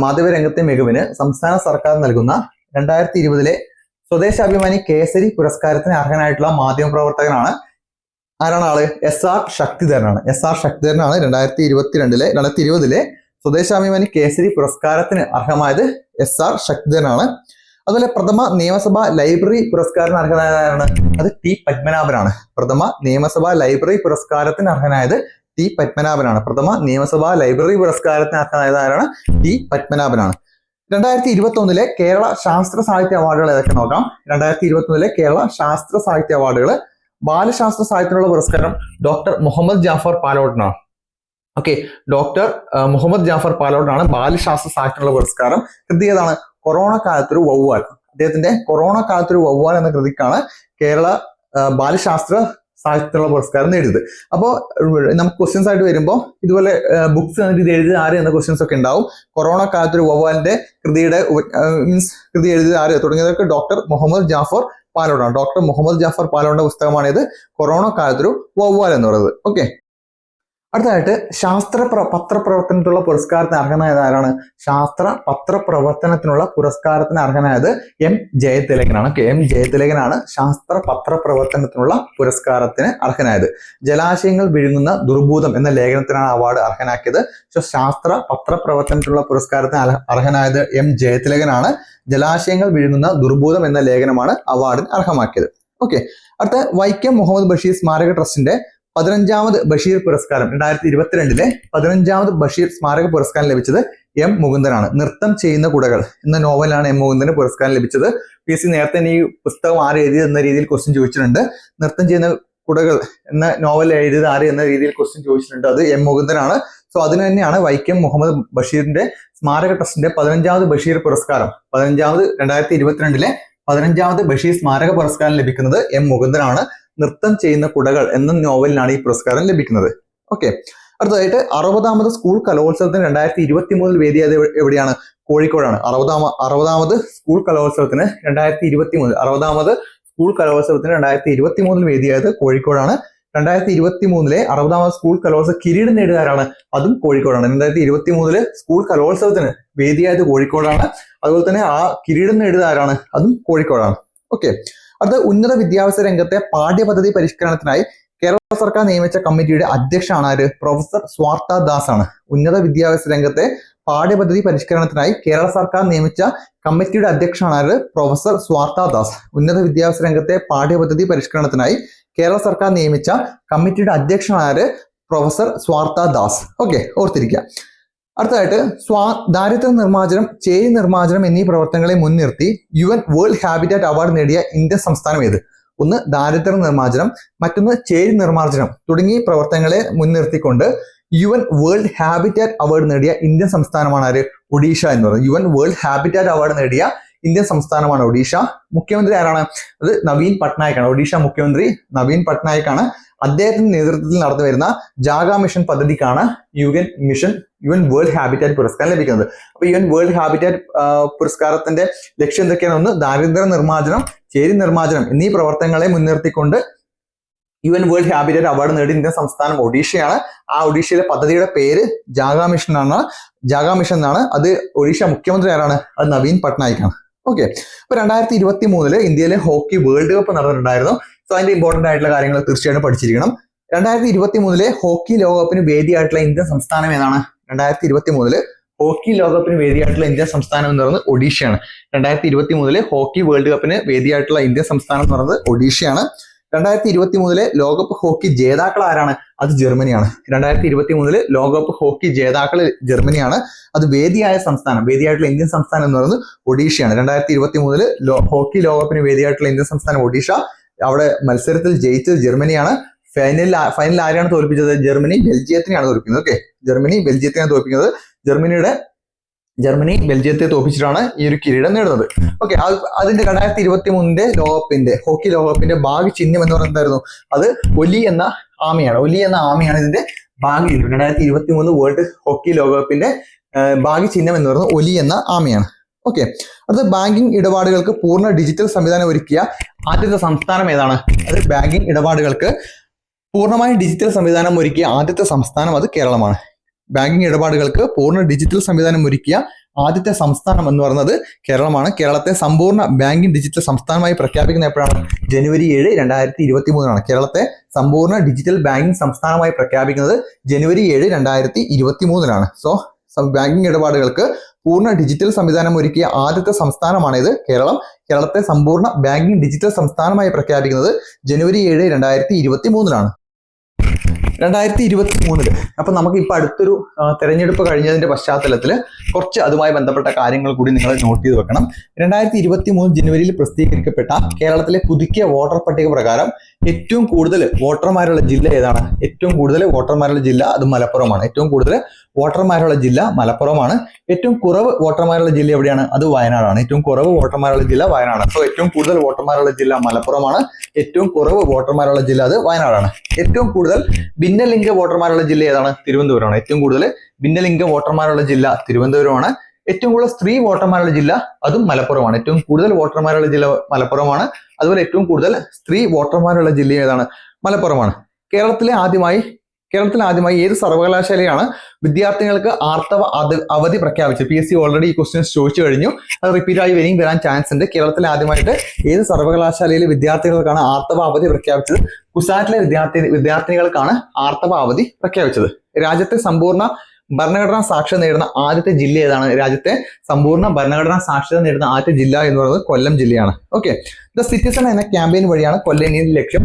മാധ്യമരംഗത്തെ മികവിന് സംസ്ഥാന സർക്കാർ നൽകുന്ന 2020 സ്വദേശാഭിമാനി കേസരി പുരസ്കാരത്തിന് അർഹനായിട്ടുള്ള മാധ്യമപ്രവർത്തകനാണ്. ആരാണ് ആള്? SR ശക്തിധരനാണ്. SR ശക്തിധരനാണ് 2020 സ്വദേശാഭിമാനി കേസരി പുരസ്കാരത്തിന് അർഹമായത് SR ശക്തിധരനാണ്. അതുപോലെ പ്രഥമ നിയമസഭാ ലൈബ്രറി പുരസ്കാരത്തിന് അർഹനായതാണ് അത് T പത്മനാഭനാണ്. പ്രഥമ നിയമസഭാ ലൈബ്രറി പുരസ്കാരത്തിന് അർഹനായത് T പത്മനാഭനാണ്. പ്രഥമ നിയമസഭാ ലൈബ്രറി പുരസ്കാരത്തിന് അർഹനായത് ആരാണ്? T പത്മനാഭനാണ്. 2021 കേരള ശാസ്ത്ര സാഹിത്യ അവാർഡുകൾ ഏതൊക്കെ നോക്കാം. 2021 കേരള ശാസ്ത്ര സാഹിത്യ അവാർഡുകൾ. ബാലശാസ്ത്ര സാഹിത്യത്തിനുള്ള പുരസ്കാരം ഡോക്ടർ മുഹമ്മദ് ജാഫർ പാലോടിനാണ്. ഓക്കെ, ഡോക്ടർ മുഹമ്മദ് ജാഫർ പാലോടിനാണ് ബാലശാസ്ത്ര സാഹിത്യത്തിനുള്ള പുരസ്കാരം. കൃതി ഏതാണ്? കൊറോണ കാലത്തൊരു വവ്വാൽ. അദ്ദേഹത്തിന്റെ കൊറോണ കാലത്തൊരു വവ്വാൽ എന്ന കൃതിക്കാണ് കേരള ബാലശാസ്ത്ര സാഹിത്യത്തിനുള്ള പുരസ്കാരം നേടിയത്. അപ്പോൾ നമുക്ക് ക്വസ്റ്റ്യൻസ് ആയിട്ട് വരുമ്പോൾ ഇതുപോലെ ബുക്സ് ഇത് എഴുതിയത് ആര് എന്ന ക്വസ്റ്റ്യൻസ് ഒക്കെ ഉണ്ടാവും. കൊറോണ കാലത്തൊരു വവ്വാലിന്റെ കൃതിയുടെ മീൻസ് കൃതി എഴുതിയത് ആര് തുടങ്ങിയതൊക്കെ ഡോക്ടർ മുഹമ്മദ് ജാഫർ പാലോടാണ്. ഡോക്ടർ മുഹമ്മദ് ജാഫർ പാലോടിന്റെ പുസ്തകമാണിത്, കൊറോണ കാലത്തൊരു വവ്വാൽ എന്ന് പറയുന്നത്. ഓക്കെ, അടുത്തതായിട്ട് ശാസ്ത്ര പത്രപ്രവർത്തനത്തിനുള്ള പുരസ്കാരത്തിന് അർഹനായത് ആരാണ്? ശാസ്ത്ര പത്രപ്രവർത്തനത്തിനുള്ള പുരസ്കാരത്തിന് അർഹനായത് എം ജയതിലകനാണ്. എം ജയതിലകനാണ് ശാസ്ത്ര പത്രപ്രവർത്തനത്തിനുള്ള പുരസ്കാരത്തിന് അർഹനായത്. ജലാശയങ്ങൾ വിഴുങ്ങുന്ന ദുർഭൂതം എന്ന ലേഖനത്തിനാണ് അവാർഡ് അർഹനാക്കിയത്. ശാസ്ത്ര പത്രപ്രവർത്തനത്തിനുള്ള പുരസ്കാരത്തിന് അർഹനായത് എം ജയതിലകനാണ്. ജലാശയങ്ങൾ വിഴുങ്ങുന്ന ദുർഭൂതം എന്ന ലേഖനമാണ് അവാർഡിന് അർഹമാക്കിയത്. ഓക്കെ, അടുത്ത വൈക്കം മുഹമ്മദ് ബഷീർ സ്മാരക ട്രസ്റ്റിന്റെ 15ാമത് ബഷീർ പുരസ്കാരം 2022 15ാമത് ബഷീർ സ്മാരക പുരസ്കാരം ലഭിച്ചത് എം മുകുന്ദനാണ്. നൃത്തം ചെയ്യുന്ന കുടകൾ എന്ന നോവലാണ് എം മുകുന്ദന് പുരസ്കാരം ലഭിച്ചത്. PSC നേരത്തെ ഈ പുസ്തകം ആര് എഴുതിയത് എന്ന രീതിയിൽ ക്വസ്റ്റ്യൻ ചോദിച്ചിട്ടുണ്ട്. നൃത്തം ചെയ്യുന്ന കുടകൾ എന്ന നോവൽ എഴുതിയത് ആര് എന്ന രീതിയിൽ ക്വസ്റ്റ്യൻ ചോദിച്ചിട്ടുണ്ട്. അത് എം മുകുന്ദനാണ്. സോ അതിന് തന്നെയാണ് വൈക്കം മുഹമ്മദ് ബഷീറിന്റെ സ്മാരക ട്രസ്റ്റിന്റെ 15ാമത് ബഷീർ പുരസ്കാരം 2022 15ാമത് ബഷീർ സ്മാരക പുരസ്കാരം ലഭിക്കുന്നത് എം മുകുന്ദനാണ്. നൃത്തം ചെയ്യുന്ന കുടകൾ എന്ന നോവലിനാണ് ഈ പുരസ്കാരം ലഭിക്കുന്നത്. ഓക്കെ, അടുത്തതായിട്ട് 60ാമത് സ്കൂൾ കലോത്സവത്തിന് 2023 വേദിയായത് എവിടെയാണ്? കോഴിക്കോടാണ്. 60ാമത് സ്കൂൾ കലോത്സവത്തിന് 60ാമത് സ്കൂൾ കലോത്സവത്തിന് 2023 വേദിയായത് കോഴിക്കോടാണ്. 2023 60ാമത് സ്കൂൾ കലോത്സവ കിരീടം നേടുകാരാണ്? അതും കോഴിക്കോടാണ്. 2023 സ്കൂൾ കലോത്സവത്തിന് വേദിയായത് കോഴിക്കോടാണ്. അതുപോലെ തന്നെ ആ കിരീടം നേടുകാരാണ്? അതും കോഴിക്കോടാണ്. ഓക്കെ, അത് ഉന്നത വിദ്യാഭ്യാസ രംഗത്തെ പാഠ്യപദ്ധതി പരിഷ്കരണത്തിനായി കേരള സർക്കാർ നിയമിച്ച കമ്മിറ്റിയുടെ അധ്യക്ഷനാണ് ആര്? പ്രൊഫസർ സ്വാർത്ത ദാസ് ആണ്. ഉന്നത വിദ്യാഭ്യാസ രംഗത്തെ പാഠ്യപദ്ധതി പരിഷ്കരണത്തിനായി കേരള സർക്കാർ നിയമിച്ച കമ്മിറ്റിയുടെ അധ്യക്ഷനാണ് ആര്? പ്രൊഫസർ സ്വാർത്ത ദാസ്. ഉന്നത വിദ്യാഭ്യാസ രംഗത്തെ പാഠ്യപദ്ധതി പരിഷ്കരണത്തിനായി കേരള സർക്കാർ നിയമിച്ച കമ്മിറ്റിയുടെ അധ്യക്ഷനാണ് ആര്? പ്രൊഫസർ സ്വാർത്ത ദാസ്. ഓക്കെ, ഓർത്തിരിക്കുക. അടുത്തതായിട്ട് ദാരിദ്ര്യ നിർമ്മാർജ്ജനം, ചേരി നിർമ്മാർജ്ജനം എന്നീ പ്രവർത്തനങ്ങളെ മുൻനിർത്തി UN വേൾഡ് ഹാബിറ്റാറ്റ് അവാർഡ് നേടിയ ഇന്ത്യൻ സംസ്ഥാനം ഏത്? ഒന്ന് ദാരിദ്ര്യ നിർമ്മാർജ്ജനം, മറ്റൊന്ന് ചേരി നിർമ്മാർജ്ജനം തുടങ്ങിയ പ്രവർത്തനങ്ങളെ മുൻനിർത്തിക്കൊണ്ട് UN വേൾഡ് ഹാബിറ്റാറ്റ് അവാർഡ് നേടിയ ഇന്ത്യൻ സംസ്ഥാനമാണ് ആര്? ഒഡീഷ എന്ന് പറയുന്നത്. UN വേൾഡ് ഹാബിറ്റാറ്റ് അവാർഡ് നേടിയ ഇന്ത്യൻ സംസ്ഥാനമാണ് ഒഡീഷ. മുഖ്യമന്ത്രി ആരാണ്? അത് നവീൻ പട്നായിക് ആണ്. ഒഡീഷ മുഖ്യമന്ത്രി നവീൻ പട്നായിക് ആണ്. അദ്ദേഹത്തിന്റെ നേതൃത്വത്തിൽ നടന്നു വരുന്ന ജാഗ മിഷൻ പദ്ധതിക്കാണ് UN വേൾഡ് ഹാബിറ്റാറ്റ് പുരസ്കാരം ലഭിക്കുന്നത്. അപ്പൊ UN വേൾഡ് ഹാബിറ്റാറ്റ് പുരസ്കാരത്തിന്റെ ലക്ഷ്യം എന്തൊക്കെയാണ്? ഒന്ന് ദാരിദ്ര്യ നിർമ്മാർജ്ജനം, ചേരി നിർമ്മാർജ്ജനം എന്നീ പ്രവർത്തനങ്ങളെ മുൻനിർത്തിക്കൊണ്ട് UN വേൾഡ് ഹാബിറ്റാറ്റ് അവാർഡ് നേടിയ ഇന്ത്യൻ സംസ്ഥാനം ഒഡീഷയാണ്. ആ ഒഡീഷയിലെ പദ്ധതിയുടെ പേര് ജാഗ മിഷൻ എന്നാണ്. അത് ഒഡീഷ മുഖ്യമന്ത്രി ആരാണ്? അത് നവീൻ പട്നായിക് ആണ്. ഓക്കെ, അപ്പൊ 2023 ഇന്ത്യയിലെ ഹോക്കി വേൾഡ് കപ്പ് നടന്നിട്ടുണ്ടായിരുന്നു. സോ അതിന്റെ ഇമ്പോർട്ടന്റ് ആയിട്ടുള്ള കാര്യങ്ങൾ തീർച്ചയായിട്ടും പഠിച്ചിരിക്കണം. 2023 ഹോക്കി ലോകകപ്പിന് വേദിയായിട്ടുള്ള ഇന്ത്യൻ സംസ്ഥാനം ഏതാണ്? 2023 ഹോക്കി ലോകകപ്പിന് വേദിയായിട്ടുള്ള ഇന്ത്യൻ സംസ്ഥാനം എന്ന് പറയുന്നത് ഒഡീഷയാണ്. 2023 ഹോക്കി വേൾഡ് കപ്പിന് വേദിയായിട്ടുള്ള ഇന്ത്യൻ സംസ്ഥാനം എന്ന് പറയുന്നത് ഒഡീഷയാണ്. 2023 ലോകകപ്പ് ഹോക്കി ജേതാക്കൾ ആരാണ്? അത് ജർമ്മനിയാണ്. 2023 ലോകകപ്പ് ഹോക്കി ജേതാക്കൾ ജർമ്മനിയാണ്. അത് വേദിയായിട്ടുള്ള ഇന്ത്യൻ സംസ്ഥാനം എന്ന് പറയുന്നത് ഒഡീഷയാണ്. 2023 ഹോക്കി ലോകകപ്പിന് വേദിയായിട്ടുള്ള ഇന്ത്യൻ സംസ്ഥാനം ഒഡീഷ. അവിടെ മത്സരത്തിൽ ജയിച്ചത് ജർമ്മനിയാണ്. ഫൈനൽ ആരെയാണ് തോൽപ്പിച്ചത്? ജർമ്മനി ബെൽജിയത്തിനെയാണ് തോൽപ്പിക്കുന്നത്. ഓക്കെ, ജർമ്മനി ബെൽജിയത്തിനെയാണ് തോൽപ്പിക്കുന്നത്. ജർമ്മനി ബെൽജിയത്തെ തോൽപ്പിച്ചിട്ടാണ് ഈ ഒരു കിരീടം നേടുന്നത്. ഓക്കെ, അതിന്റെ 2023 ഹോക്കി ലോകകപ്പിന്റെ ഭാഗ്യ ചിഹ്നം എന്ന് പറയുന്നത് എന്തായിരുന്നു? അത് ഒലി എന്ന ആമയാണ് ഇതിന്റെ ഭാഗ്യ ചിഹ്നം. 2023 വേൾഡ് ഹോക്കി ലോകകപ്പിന്റെ ഭാഗ്യ ചിഹ്നം എന്ന് പറയുന്നത് ഒലി എന്ന ആമയാണ്. ഓക്കെ, അത് ബാങ്കിങ് ഇടപാടുകൾക്ക് പൂർണ്ണ ഡിജിറ്റൽ സംവിധാനം ഒരുക്കിയ ആദ്യത്തെ സംസ്ഥാനം ഏതാണ്? അത് ബാങ്കിങ് ഇടപാടുകൾക്ക് പൂർണ്ണമായും ഡിജിറ്റൽ സംവിധാനം ഒരുക്കിയ ആദ്യത്തെ സംസ്ഥാനം അത് കേരളമാണ്. ബാങ്കിങ് ഇടപാടുകൾക്ക് പൂർണ്ണ ഡിജിറ്റൽ സംവിധാനം ഒരുക്കിയ ആദ്യത്തെ സംസ്ഥാനം എന്ന് പറയുന്നത് കേരളമാണ്. കേരളത്തെ സമ്പൂർണ്ണ ബാങ്കിങ് ഡിജിറ്റൽ സംസ്ഥാനമായി പ്രഖ്യാപിക്കുന്ന എപ്പോഴാണ്? ജനുവരി 7, 2023 കേരളത്തെ സമ്പൂർണ്ണ ഡിജിറ്റൽ ബാങ്കിങ് സംസ്ഥാനമായി പ്രഖ്യാപിക്കുന്നത് ജനുവരി 7, 2023 സോ ബാങ്കിങ് ഇടപാടുകൾക്ക് പൂർണ്ണ ഡിജിറ്റൽ സംവിധാനം ഒരുക്കിയ ആദ്യത്തെ സംസ്ഥാനമാണിത് കേരളം. കേരളത്തെ സമ്പൂർണ്ണ ബാങ്കിങ് ഡിജിറ്റൽ സംസ്ഥാനമായി പ്രഖ്യാപിക്കുന്നത് ജനുവരി 7, 2023 2023 അപ്പൊ നമുക്ക് ഇപ്പൊ അടുത്തൊരു തെരഞ്ഞെടുപ്പ് കഴിഞ്ഞതിന്റെ പശ്ചാത്തലത്തിൽ കുറച്ച് അതുമായി ബന്ധപ്പെട്ട കാര്യങ്ങൾ കൂടി നിങ്ങൾ നോട്ട് ചെയ്ത് വെക്കണം. 2023 ജനുവരിയിൽ പ്രസിദ്ധീകരിക്കപ്പെട്ട കേരളത്തിലെ പുതുക്കിയ വോട്ടർ പട്ടിക പ്രകാരം ഏറ്റവും കൂടുതൽ വോട്ടർമാരുള്ള ജില്ല ഏതാണ്? ഏറ്റവും കൂടുതൽ വോട്ടർമാരുള്ള ജില്ല അത് മലപ്പുറമാണ്. ഏറ്റവും കൂടുതൽ വോട്ടർമാരുള്ള ജില്ല മലപ്പുറമാണ്. ഏറ്റവും കുറവ് വോട്ടർമാരുള്ള ജില്ല എവിടെയാണ്? അത് വയനാടാണ്. ഏറ്റവും കുറവ് വോട്ടർമാരുള്ള ജില്ല വയനാടാണ്. സോ ഏറ്റവും കൂടുതൽ വോട്ടർമാരുള്ള ജില്ല മലപ്പുറമാണ്. ഏറ്റവും കുറവ് വോട്ടർമാരുള്ള ജില്ല അത് വയനാടാണ്. ഏറ്റവും കൂടുതൽ ഭിന്നലിംഗ വോട്ടർമാരുള്ള ജില്ല ഏതാണ്? തിരുവനന്തപുരമാണ്. ഏറ്റവും കൂടുതൽ ഭിന്നലിംഗ വോട്ടർമാരുള്ള ജില്ല തിരുവനന്തപുരമാണ്. ഏറ്റവും കൂടുതൽ സ്ത്രീ വോട്ടർമാരുള്ള ജില്ല അതും മലപ്പുറമാണ്. ഏറ്റവും കൂടുതൽ വോട്ടർമാരുള്ള ജില്ല മലപ്പുറമാണ്. അതുപോലെ ഏറ്റവും കൂടുതൽ സ്ത്രീ വോട്ടർമാരുള്ള ജില്ല ഏതാണ്? മലപ്പുറമാണ്. കേരളത്തിൽ ആദ്യമായി ഏത് സർവകലാശാലയാണ് വിദ്യാർത്ഥികൾക്ക് ആർത്തവ അവധി പ്രഖ്യാപിച്ചത്? PSC ഓൾറെഡി ഈ ക്വസ്റ്റ്യൻസ് ചോദിച്ചു കഴിഞ്ഞു. അത് റിപ്പീറ്റ് ആയി വരാൻ ചാൻസ് ഉണ്ട്. കേരളത്തിൽ ആദ്യമായിട്ട് ഏത് സർവകലാശാലയിലെ വിദ്യാർത്ഥികൾക്കാണ് ആർത്തവ അവധി പ്രഖ്യാപിച്ചത്? കുസാറ്റിലെ വിദ്യാർത്ഥിനികൾക്കാണ് ആർത്തവ അവധി പ്രഖ്യാപിച്ചത്. രാജ്യത്തെ സമ്പൂർണ്ണ ഭരണഘടനാ സാക്ഷരത നേടുന്ന ആദ്യത്തെ ജില്ല ഏതാണ്? രാജ്യത്തെ സമ്പൂർണ്ണ ഭരണഘടനാ സാക്ഷരത നേടുന്ന ആദ്യത്തെ ജില്ല എന്ന് പറയുന്നത് കൊല്ലം ജില്ലയാണ്. ഓക്കെ, ദ സിറ്റിസൺ എന്ന ക്യാമ്പയിൻ വഴിയാണ് കൊല്ലം ഈ ലക്ഷ്യം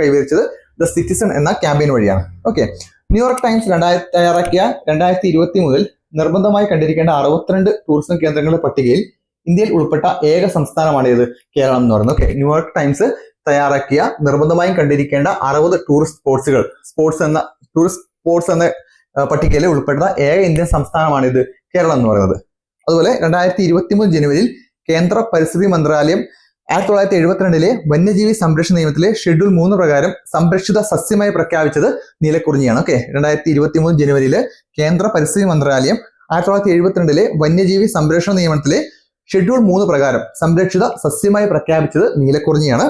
കൈവരിച്ചത്. ദ സിറ്റിസൺ എന്ന ക്യാമ്പയിൻ വഴിയാണ്. ഓക്കെ, ന്യൂയോർക്ക് ടൈംസ് തയ്യാറാക്കിയ 2020 മുതൽ നിർബന്ധമായി കണ്ടിരിക്കേണ്ട 62 ടൂറിസം കേന്ദ്രങ്ങളുടെ പട്ടികയിൽ ഇന്ത്യയിൽ ഉൾപ്പെട്ട ഏക സംസ്ഥാനമാണ് ഇത്? കേരളം എന്ന് പറയുന്നത്. ഓക്കെ, ന്യൂയോർക്ക് ടൈംസ് തയ്യാറാക്കിയ നിർബന്ധമായും കണ്ടിരിക്കേണ്ട 60 ടൂറിസ്റ്റ് സ്പോട്സ് എന്ന പട്ടികയിൽ ഉൾപ്പെട്ട ഏക ഇന്ത്യൻ സംസ്ഥാനമാണ് ഇത്? കേരളം എന്ന് പറയുന്നത്. അതുപോലെ 2023 ജനുവരിയിൽ കേന്ദ്ര പരിസ്ഥിതി മന്ത്രാലയം 1972 വന്യജീവി സംരക്ഷണ നിയമത്തിലെ ഷെഡ്യൂൾ 3 പ്രകാരം സംരക്ഷിത സസ്യമായി പ്രഖ്യാപിച്ചത് നീലക്കുറിഞ്ഞിയാണ്. ഓക്കെ, 2023 ജനുവരിയില് കേന്ദ്ര പരിസ്ഥിതി മന്ത്രാലയം 1972 വന്യജീവി സംരക്ഷണ നിയമത്തിലെ ഷെഡ്യൂൾ 3 പ്രകാരം സംരക്ഷിത സസ്യമായി പ്രഖ്യാപിച്ചത് നീലക്കുറിഞ്ഞിയാണ്.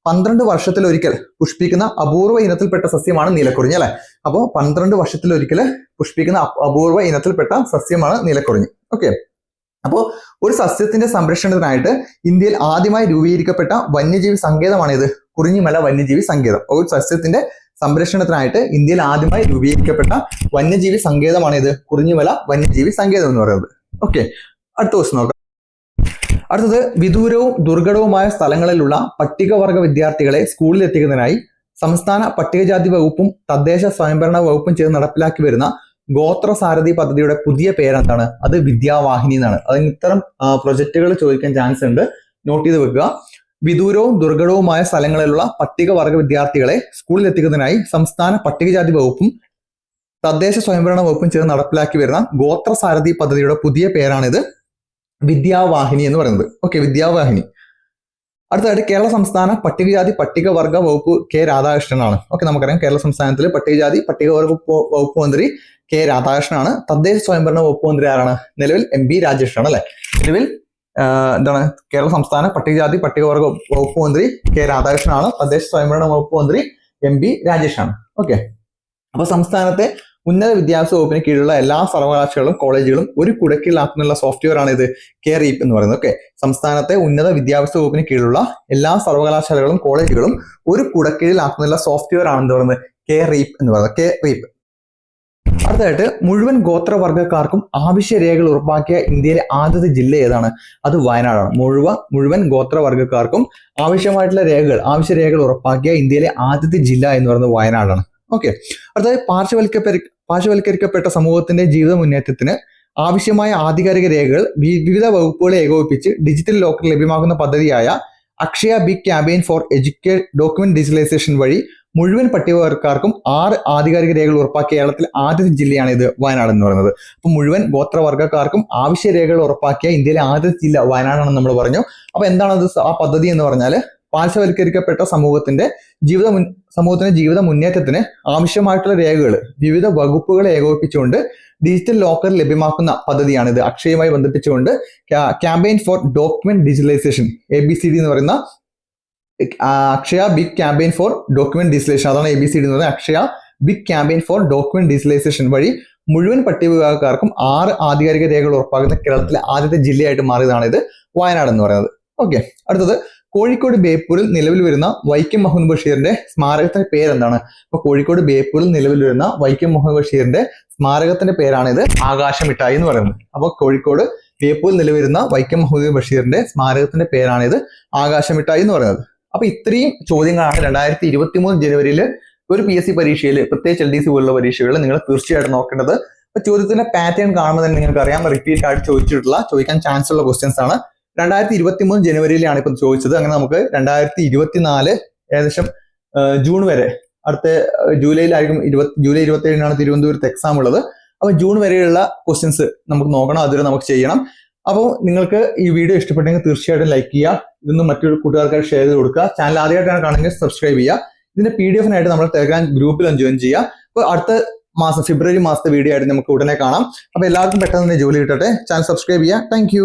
12 വർഷത്തിലൊരിക്കൽ പുഷ്പിക്കുന്ന അപൂർവ ഇനത്തിൽപ്പെട്ട സസ്യമാണ് നീലക്കുറിഞ്ഞി അല്ലെ. അപ്പോൾ 12 വർഷത്തിലൊരിക്കൽ പുഷ്പിക്കുന്ന അപൂർവ ഇനത്തിൽപ്പെട്ട സസ്യമാണ് നീലക്കുറിഞ്ഞി. ഓക്കെ, അപ്പോൾ ഒരു സസ്യത്തിന്റെ സംരക്ഷണത്തിനായിട്ട് ഇന്ത്യയിൽ ആദ്യമായി രൂപീകരിക്കപ്പെട്ട വന്യജീവി സങ്കേതമാണ് ഇത്? കുറിഞ്ഞിമല വന്യജീവി സങ്കേതം. ഒരു സസ്യത്തിന്റെ സംരക്ഷണത്തിനായിട്ട് ഇന്ത്യയിൽ ആദ്യമായി രൂപീകരിക്കപ്പെട്ട വന്യജീവി സങ്കേതമാണ് ഇത്? കുറിഞ്ഞിമല വന്യജീവി സങ്കേതം എന്ന് പറയുന്നത്. ഓക്കെ, അടുത്ത ക്വസ്റ്റ്യൻ നോക്കാം. അടുത്തത്, വിദൂരവും ദുർഘടവുമായ സ്ഥലങ്ങളിലുള്ള പട്ടികവർഗ വിദ്യാർത്ഥികളെ സ്കൂളിൽ എത്തിക്കുന്നതിനായി സംസ്ഥാന പട്ടികജാതി വകുപ്പും തദ്ദേശ സ്വയംഭരണ വകുപ്പും ചേർന്ന് നടപ്പിലാക്കി വരുന്ന ഗോത്ര സാരഥി പദ്ധതിയുടെ പുതിയ പേരെന്താണ്? അത് വിദ്യാവാഹിനി എന്നാണ്. അതിന് ഇത്തരം പ്രൊജക്ടുകൾ ചോദിക്കാൻ ചാൻസ് ഉണ്ട്, നോട്ട് ചെയ്ത് വെക്കുക. വിദൂരവും ദുർഘടവുമായ സ്ഥലങ്ങളിലുള്ള പട്ടികവർഗ വിദ്യാർത്ഥികളെ സ്കൂളിൽ എത്തിക്കുന്നതിനായി സംസ്ഥാന പട്ടികജാതി വകുപ്പും തദ്ദേശ സ്വയംഭരണ വകുപ്പും ചേർന്ന് നടപ്പിലാക്കി വരുന്ന ഗോത്ര സാരഥി പദ്ധതിയുടെ പുതിയ പേരാണിത് വിദ്യാവാഹിനി എന്ന് പറയുന്നത്. ഓക്കെ, വിദ്യാവാഹിനി. അടുത്തതായിട്ട് കേരള സംസ്ഥാന പട്ടികജാതി പട്ടികവർഗ വകുപ്പ് കെ രാധാകൃഷ്ണനാണ്. ഓക്കെ, നമുക്കറിയാം കേരള സംസ്ഥാനത്തിൽ പട്ടികജാതി പട്ടികവർഗ വകുപ്പ് മന്ത്രി കെ രാധാകൃഷ്ണനാണ്. തദ്ദേശ സ്വയംഭരണ വകുപ്പ് മന്ത്രി ആരാണ്? നിലവിൽ MB രാജേഷാണ് അല്ലെ. നിലവിൽ കേരള സംസ്ഥാന പട്ടികജാതി പട്ടികവർഗ വകുപ്പ് മന്ത്രി കെ രാധാകൃഷ്ണനാണ്. തദ്ദേശ സ്വയംഭരണ വകുപ്പ് മന്ത്രി MB രാജേഷാണ്. ഓക്കെ, അപ്പൊ സംസ്ഥാനത്തെ ഉന്നത വിദ്യാഭ്യാസ വകുപ്പിന് കീഴിലുള്ള എല്ലാ സർവകലാശാലകളും കോളേജുകളും ഒരു കുടക്കീഴിലാക്കുന്ന സോഫ്റ്റ്വെയർ ആണ് ഇത് KREAP എന്ന് പറയുന്നത്. ഓക്കെ, സംസ്ഥാനത്തെ ഉന്നത വിദ്യാഭ്യാസ വകുപ്പിന് കീഴിലുള്ള എല്ലാ സർവകലാശാലകളും കോളേജുകളും ഒരു കുടക്കീഴിലാക്കുന്ന സോഫ്റ്റ്വെയർ ആണ് എന്ത് പറയുന്നത്? KREAP എന്ന് പറയുന്നത്. KREAP. അടുത്തതായിട്ട്, മുഴുവൻ ഗോത്രവർഗ്ഗക്കാർക്കും ആവശ്യരേഖകൾ ഉറപ്പാക്കിയ ഇന്ത്യയിലെ ആദ്യത്തെ ജില്ല ഏതാണ്? അത് വയനാടാണ്. മുഴുവൻ ഗോത്രവർഗ്ഗക്കാർക്കും ആവശ്യരേഖകൾ ഉറപ്പാക്കിയ ഇന്ത്യയിലെ ആദ്യത്തെ ജില്ല എന്ന് പറയുന്നത് വയനാടാണ്. ഓക്കെ, അടുത്തത്, പാർശ്വവൽക്കരിക്കപ്പെട്ട സമൂഹത്തിന്റെ ജീവിത മുന്നേറ്റത്തിന് ആവശ്യമായ ആധികാരിക രേഖകൾ വിവിധ വകുപ്പുകളെ ഏകോപിപ്പിച്ച് ഡിജിറ്റൽ ലോക്കർ ലഭ്യമാക്കുന്ന പദ്ധതിയായ Akshaya big campaign for document digitalisation വഴി മുഴുവൻ പട്ടികവർഗ്ഗക്കാർക്കും 6 ആധികാരിക രേഖകൾ ഉറപ്പാക്കിയ കേരളത്തിൽ ആദ്യത്തെ ജില്ലയാണ് ഇത് വയനാട് എന്ന് പറയുന്നത്. അപ്പൊ മുഴുവൻ ഗോത്രവർഗ്ഗക്കാർക്കും ആവശ്യ രേഖകൾ ഉറപ്പാക്കിയ ഇന്ത്യയിലെ ആദ്യത്തെ ജില്ല വയനാടാണെന്ന് നമ്മൾ പറഞ്ഞു. അപ്പൊ എന്താണത് ആ പദ്ധതി എന്ന് പറഞ്ഞാൽ? പാർശ്വവൽക്കരിക്കപ്പെട്ട സമൂഹത്തിന്റെ ജീവിത മുന്നേറ്റത്തിന് ആവശ്യമായിട്ടുള്ള രേഖകൾ വിവിധ വകുപ്പുകളെ ഏകോപിപ്പിച്ചുകൊണ്ട് ഡിജിറ്റൽ ലോക്കർ ലഭ്യമാക്കുന്ന പദ്ധതിയാണിത്. അക്ഷയയുമായി ബന്ധിപ്പിച്ചുകൊണ്ട് campaign for document digitalisation ABCD എന്ന് പറയുന്ന Akshaya big campaign for document digitalisation, അതാണ് ABCD എന്ന് പറയുന്നത്. Akshaya big campaign for document digitalisation വഴി മുഴുവൻ പട്ടികവിഭാഗക്കാർക്കും 6 ആധികാരിക രേഖകൾ ഉറപ്പാക്കുന്ന കേരളത്തിലെ ആദ്യത്തെ ജില്ലയായിട്ട് മാറിയതാണ് ഇത് വയനാട് എന്ന് പറയുന്നത്. ഓക്കെ, അടുത്തത്, കോഴിക്കോട് ബേപ്പൂരിൽ നിലവിൽ വരുന്ന വൈക്കം മുഹമ്മദ് ബഷീറിന്റെ സ്മാരകത്തിന്റെ പേരെന്താണ്? അപ്പൊ കോഴിക്കോട് ബേപ്പൂരിൽ നിലവിൽ വരുന്ന വൈക്കം മുഹമ്മദ് ബഷീറിന്റെ സ്മാരകത്തിന്റെ പേരാണ് ഇത് ആകാശമിഠായി എന്ന് പറയുന്നത്. അപ്പൊ കോഴിക്കോട് ബേപ്പൂരിൽ നിലവിൽ വൈക്കം മുഹമ്മദ് ബഷീറിന്റെ സ്മാരകത്തിന്റെ പേരാണ് ഇത് ആകാശമിഠായി എന്ന് പറയുന്നത്. അപ്പൊ ഇത്രയും ചോദ്യങ്ങളാണ് 2023 ജനുവരിയിൽ ഒരു PSC പരീക്ഷയിൽ, പ്രത്യേകിച്ച് LDC പോലുള്ള പരീക്ഷകളിൽ നിങ്ങൾ തീർച്ചയായിട്ടും നോക്കേണ്ടത്. അപ്പൊ ചോദ്യത്തിന്റെ പാറ്റേൺ കാണുമ്പോൾ തന്നെ നിങ്ങൾക്ക് അറിയാം, റിപ്പീറ്റ് ആയിട്ട് ചോദിക്കാൻ ചാൻസ് ഉള്ള ക്വസ്റ്റ്യൻസ് ആണ്. 2023 ജനുവരിയിലാണ് ഇപ്പം ചോദിച്ചത്. അങ്ങനെ നമുക്ക് 2024 ഏകദേശം ജൂൺ വരെ, അടുത്ത ജൂലൈയിലായിരിക്കും, ജൂലൈ 27-നാണ് തിരുവനന്തപുരത്ത് എക്സാം ഉള്ളത്. അപ്പൊ ജൂൺ വരെയുള്ള ക്വസ്റ്റ്യൻസ് നമുക്ക് നോക്കണം, അതുവരെ നമുക്ക് ചെയ്യണം. അപ്പോൾ നിങ്ങൾക്ക് ഈ വീഡിയോ ഇഷ്ടപ്പെട്ടെങ്കിൽ തീർച്ചയായിട്ടും ലൈക്ക് ചെയ്യുക, ഇതൊന്നും മറ്റൊരു കൂട്ടുകാർക്കായി ഷെയർ ചെയ്ത് കൊടുക്കുക. ചാനൽ ആദ്യമായിട്ടാണ് കാണുമെങ്കിൽ സബ്സ്ക്രൈബ് ചെയ്യുക. ഇതിന്റെ PDF-നായിട്ട് നമ്മൾ ടെലഗ്രാം ഗ്രൂപ്പിലും ജോയിൻ ചെയ്യുക. അപ്പോൾ അടുത്ത മാസം ഫെബ്രുവരി മാസത്തെ വീഡിയോ ആയിട്ട് നമുക്ക് ഉടനെ കാണാം. അപ്പോൾ എല്ലാവർക്കും പെട്ടെന്ന് തന്നെ ജോലി കിട്ടട്ടെ. ചാനൽ സബ്സ്ക്രൈബ് ചെയ്യുക. താങ്ക്